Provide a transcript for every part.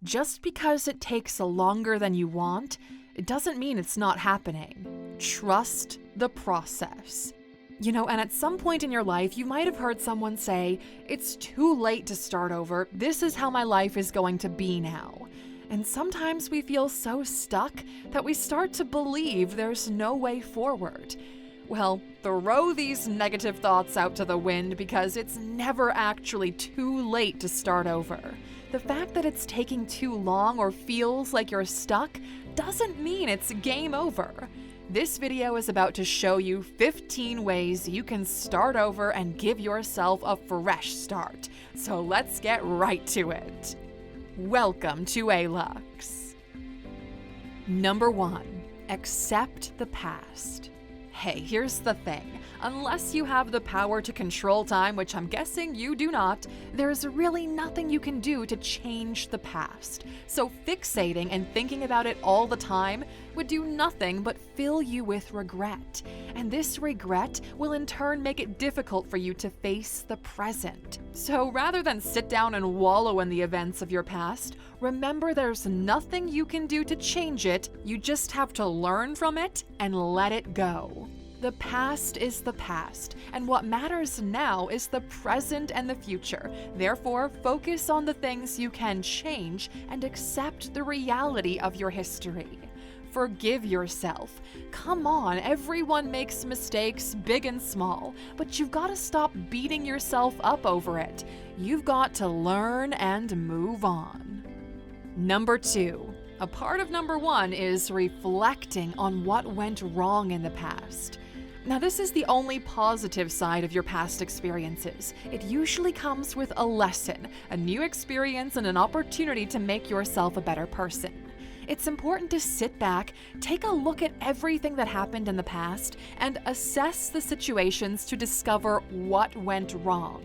Just because it takes longer than you want, it doesn't mean it's not happening. Trust the process. And at some point in your life, you might have heard someone say, "It's too late to start over. This is how my life is going to be now." And sometimes we feel so stuck that we start to believe there's no way forward. Well, throw these negative thoughts out to the wind because it's never actually too late to start over. The fact that it's taking too long or feels like you're stuck doesn't mean it's game over. This video is about to show you 15 ways you can start over and give yourself a fresh start. So let's get right to it. Welcome to Alux. Number 1, accept the past. Hey, here's the thing. Unless you have the power to control time, which I'm guessing you do not, there's really nothing you can do to change the past. So fixating and thinking about it all the time would do nothing but fill you with regret. And this regret will in turn make it difficult for you to face the present. So rather than sit down and wallow in the events of your past, remember there's nothing you can do to change it. You just have to learn from it and let it go. The past is the past, and what matters now is the present and the future. Therefore, focus on the things you can change and accept the reality of your history. Forgive yourself. Come on, everyone makes mistakes, big and small, but you've got to stop beating yourself up over it. You've got to learn and move on. Number 2. A part of number 1 is reflecting on what went wrong in the past. Now, this is the only positive side of your past experiences. It usually comes with a lesson, a new experience, and an opportunity to make yourself a better person. It's important to sit back, take a look at everything that happened in the past, and assess the situations to discover what went wrong.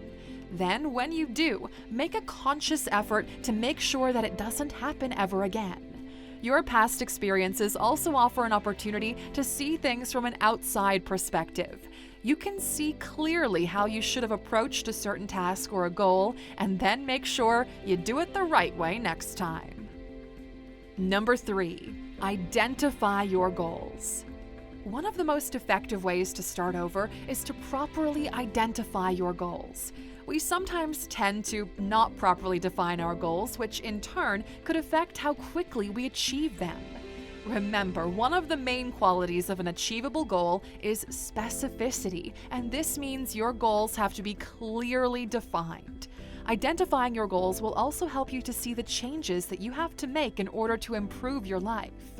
Then, when you do, make a conscious effort to make sure that it doesn't happen ever again. Your past experiences also offer an opportunity to see things from an outside perspective. You can see clearly how you should have approached a certain task or a goal, and then make sure you do it the right way next time. Number 3, identify your goals. One of the most effective ways to start over is to properly identify your goals. We sometimes tend to not properly define our goals, which in turn could affect how quickly we achieve them. Remember, one of the main qualities of an achievable goal is specificity, and this means your goals have to be clearly defined. Identifying your goals will also help you to see the changes that you have to make in order to improve your life.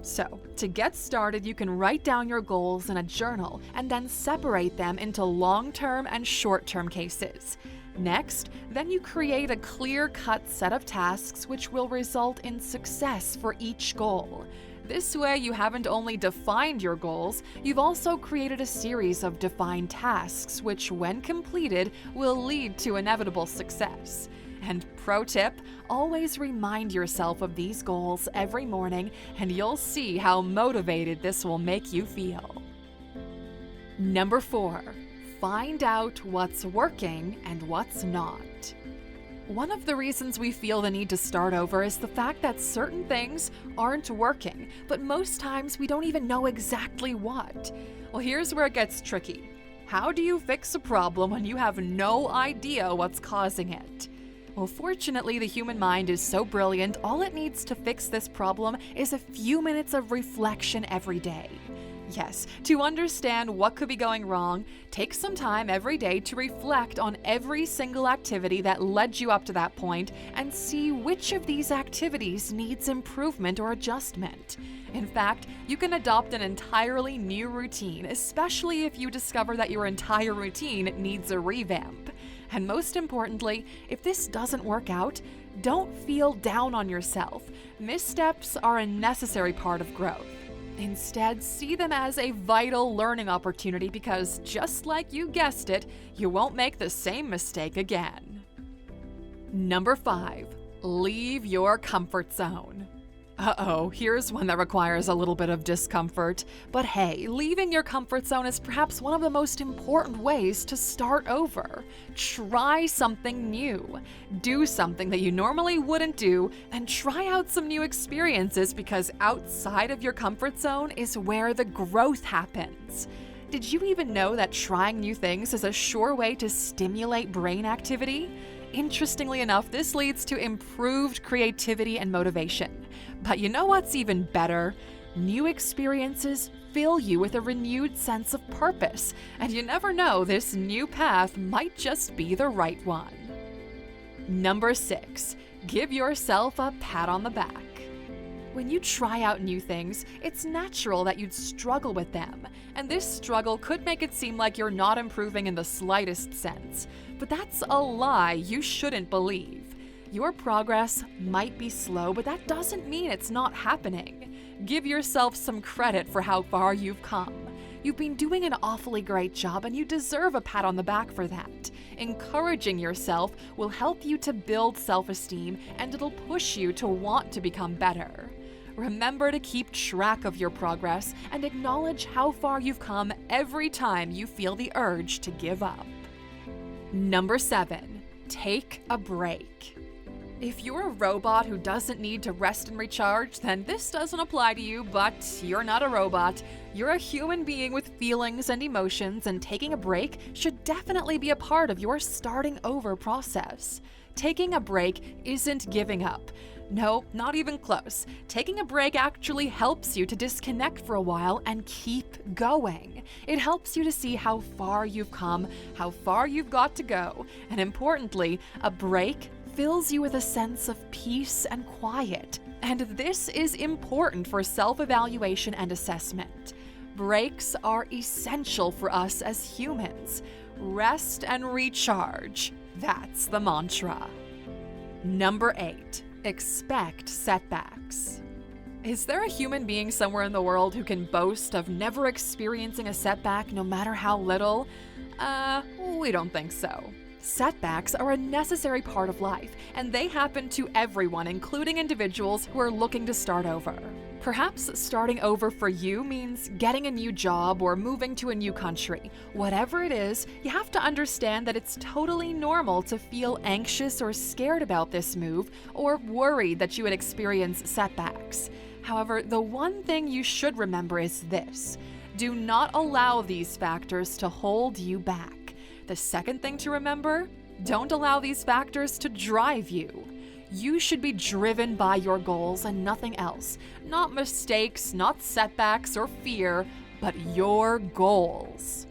So, to get started, you can write down your goals in a journal and then separate them into long-term and short-term cases. Next, then you create a clear-cut set of tasks which will result in success for each goal. This way, you haven't only defined your goals, you've also created a series of defined tasks which, when completed, will lead to inevitable success. And pro tip, always remind yourself of these goals every morning and you'll see how motivated this will make you feel. Number 4, find out what's working and what's not. One of the reasons we feel the need to start over is the fact that certain things aren't working, but most times we don't even know exactly what. Well, here's where it gets tricky. How do you fix a problem when you have no idea what's causing it? Well, fortunately, the human mind is so brilliant, all it needs to fix this problem is a few minutes of reflection every day. Yes, to understand what could be going wrong, take some time every day to reflect on every single activity that led you up to that point and see which of these activities needs improvement or adjustment. In fact, you can adopt an entirely new routine, especially if you discover that your entire routine needs a revamp. And most importantly, if this doesn't work out, don't feel down on yourself. Missteps are a necessary part of growth. Instead, see them as a vital learning opportunity because, just like you guessed it, you won't make the same mistake again. Number 5, leave your comfort zone. Uh-oh, here's one that requires a little bit of discomfort. But hey, leaving your comfort zone is perhaps one of the most important ways to start over. Try something new. Do something that you normally wouldn't do, and try out some new experiences, because outside of your comfort zone is where the growth happens. Did you even know that trying new things is a sure way to stimulate brain activity? Interestingly enough, this leads to improved creativity and motivation. But you know what's even better? New experiences fill you with a renewed sense of purpose, and you never know, this new path might just be the right one. Number 6, give yourself a pat on the back. When you try out new things, it's natural that you'd struggle with them, and this struggle could make it seem like you're not improving in the slightest sense. But that's a lie you shouldn't believe. Your progress might be slow, but that doesn't mean it's not happening. Give yourself some credit for how far you've come. You've been doing an awfully great job, and you deserve a pat on the back for that. Encouraging yourself will help you to build self-esteem, and it'll push you to want to become better. Remember to keep track of your progress and acknowledge how far you've come every time you feel the urge to give up. Number 7, take a break. If you're a robot who doesn't need to rest and recharge, then this doesn't apply to you, but you're not a robot. You're a human being with feelings and emotions, and taking a break should definitely be a part of your starting over process. Taking a break isn't giving up. No, not even close. Taking a break actually helps you to disconnect for a while and keep going. It helps you to see how far you've come, how far you've got to go, and importantly, a break fills you with a sense of peace and quiet. And this is important for self-evaluation and assessment. Breaks are essential for us as humans. Rest and recharge. That's the mantra. Number 8. Expect setbacks. Is there a human being somewhere in the world who can boast of never experiencing a setback, no matter how little? We don't think so. Setbacks are a necessary part of life, and they happen to everyone, including individuals who are looking to start over. Perhaps starting over for you means getting a new job or moving to a new country. Whatever it is, you have to understand that it's totally normal to feel anxious or scared about this move, or worried that you would experience setbacks. However, the one thing you should remember is this: do not allow these factors to hold you back. The second thing to remember: don't allow these factors to drive you. You should be driven by your goals and nothing else. Not mistakes, not setbacks or fear, but your goals.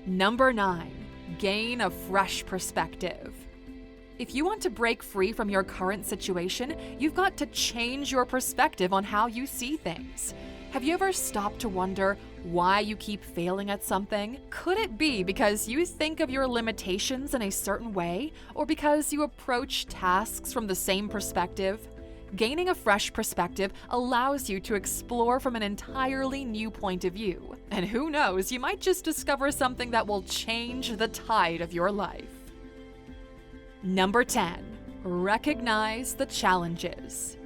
Number 9, gain a fresh perspective. If you want to break free from your current situation, you've got to change your perspective on how you see things. Have you ever stopped to wonder why you keep failing at something? Could it be because you think of your limitations in a certain way, or because you approach tasks from the same perspective? Gaining a fresh perspective allows you to explore from an entirely new point of view. And who knows, you might just discover something that will change the tide of your life. Number 10, recognize the challenges.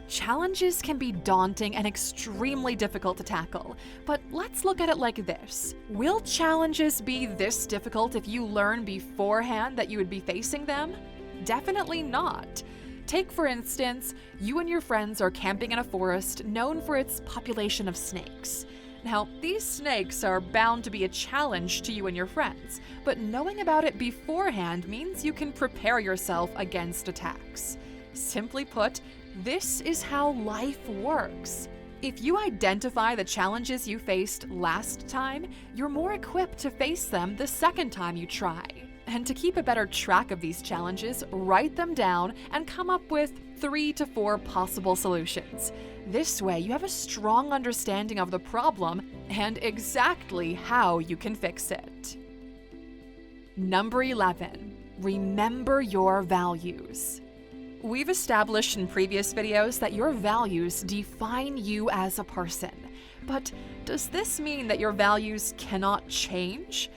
Challenges can be daunting and extremely difficult to tackle, but let's look at it like this. Will challenges be this difficult if you learn beforehand that you would be facing them? Definitely not. Take, for instance, you and your friends are camping in a forest known for its population of snakes. Now, these snakes are bound to be a challenge to you and your friends, but knowing about it beforehand means you can prepare yourself against attacks. Simply put, this is how life works. If you identify the challenges you faced last time, you're more equipped to face them the second time you try. And to keep a better track of these challenges, write them down and come up with 3 to 4 possible solutions. This way, you have a strong understanding of the problem and exactly how you can fix it. Number 11, remember your values. We've established in previous videos that your values define you as a person. But does this mean that your values cannot change?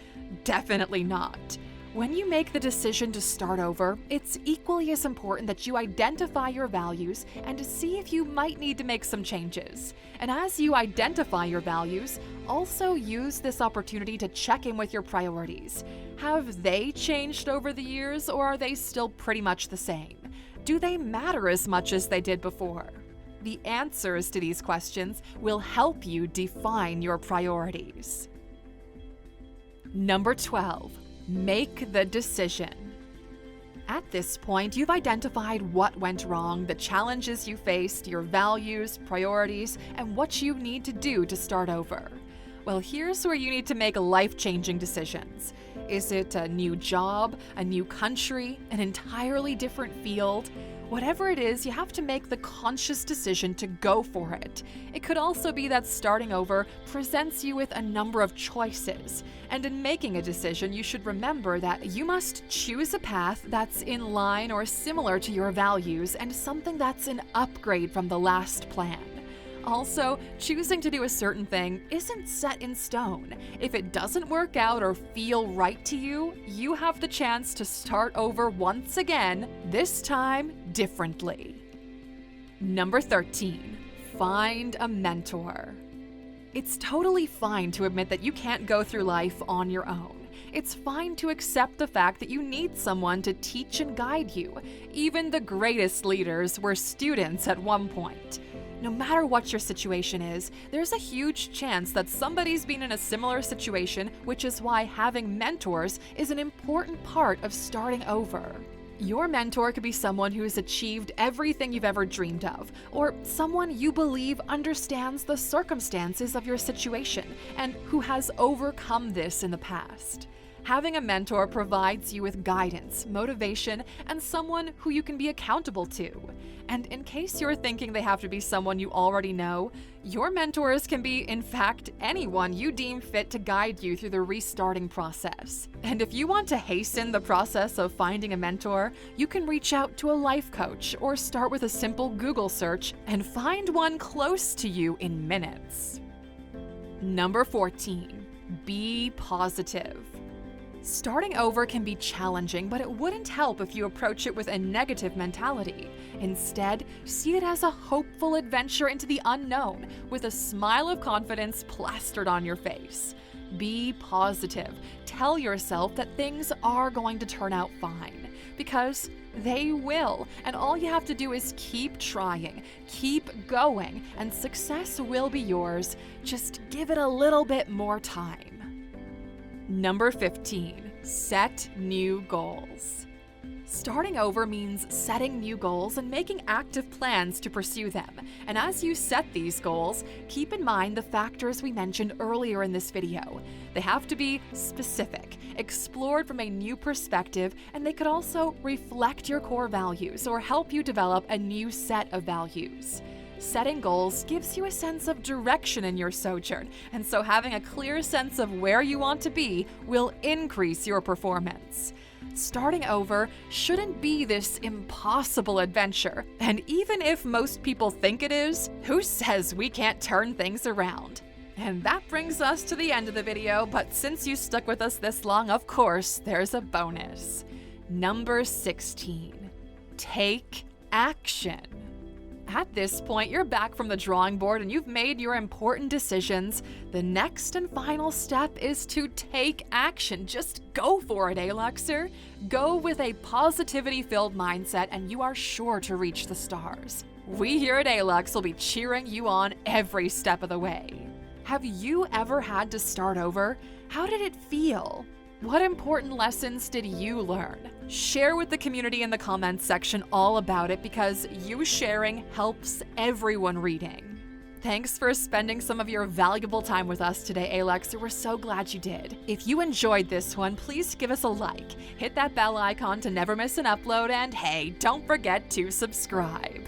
Definitely not. When you make the decision to start over, it's equally as important that you identify your values and to see if you might need to make some changes. And as you identify your values, also use this opportunity to check in with your priorities. Have they changed over the years, or are they still pretty much the same? Do they matter as much as they did before? The answers to these questions will help you define your priorities. Number 12. Make the decision. At this point, you've identified what went wrong, the challenges you faced, your values, priorities, and what you need to do to start over. Well, here's where you need to make life-changing decisions. Is it a new job, a new country, an entirely different field? Whatever it is, you have to make the conscious decision to go for it. It could also be that starting over presents you with a number of choices. And in making a decision, you should remember that you must choose a path that's in line or similar to your values and something that's an upgrade from the last plan. Also, choosing to do a certain thing isn't set in stone. If it doesn't work out or feel right to you, you have the chance to start over once again, this time differently. Number 13. Find a mentor. It's totally fine to admit that you can't go through life on your own. It's fine to accept the fact that you need someone to teach and guide you. Even the greatest leaders were students at one point. No matter what your situation is, there's a huge chance that somebody's been in a similar situation, which is why having mentors is an important part of starting over. Your mentor could be someone who has achieved everything you've ever dreamed of, or someone you believe understands the circumstances of your situation and who has overcome this in the past. Having a mentor provides you with guidance, motivation, and someone who you can be accountable to. And in case you're thinking they have to be someone you already know, your mentors can be, in fact, anyone you deem fit to guide you through the restarting process. And if you want to hasten the process of finding a mentor, you can reach out to a life coach or start with a simple Google search and find one close to you in minutes. Number 14. Be positive. Starting over can be challenging, but it wouldn't help if you approach it with a negative mentality. Instead, see it as a hopeful adventure into the unknown, with a smile of confidence plastered on your face. Be positive. Tell yourself that things are going to turn out fine, because they will, and all you have to do is keep trying, keep going, and success will be yours. Just give it a little bit more time. Number 15. Set new goals. Starting over means setting new goals and making active plans to pursue them. And as you set these goals, keep in mind the factors we mentioned earlier in this video. They have to be specific, explored from a new perspective, and they could also reflect your core values or help you develop a new set of values. Setting goals gives you a sense of direction in your sojourn, and so having a clear sense of where you want to be will increase your performance. Starting over shouldn't be this impossible adventure, and even if most people think it is, who says we can't turn things around? And that brings us to the end of the video, but since you stuck with us this long, of course, there's a bonus. Number 16. Take action. At this point, you're back from the drawing board and you've made your important decisions. The next and final step is to take action. Just go for it, Aluxer. Go with a positivity-filled mindset and you are sure to reach the stars. We here at Alux will be cheering you on every step of the way. Have you ever had to start over? How did it feel? What important lessons did you learn? Share with the community in the comments section all about it, because you sharing helps everyone reading. Thanks for spending some of your valuable time with us today, Alux. We're so glad you did. If you enjoyed this one, please give us a like, hit that bell icon to never miss an upload, and hey, don't forget to subscribe.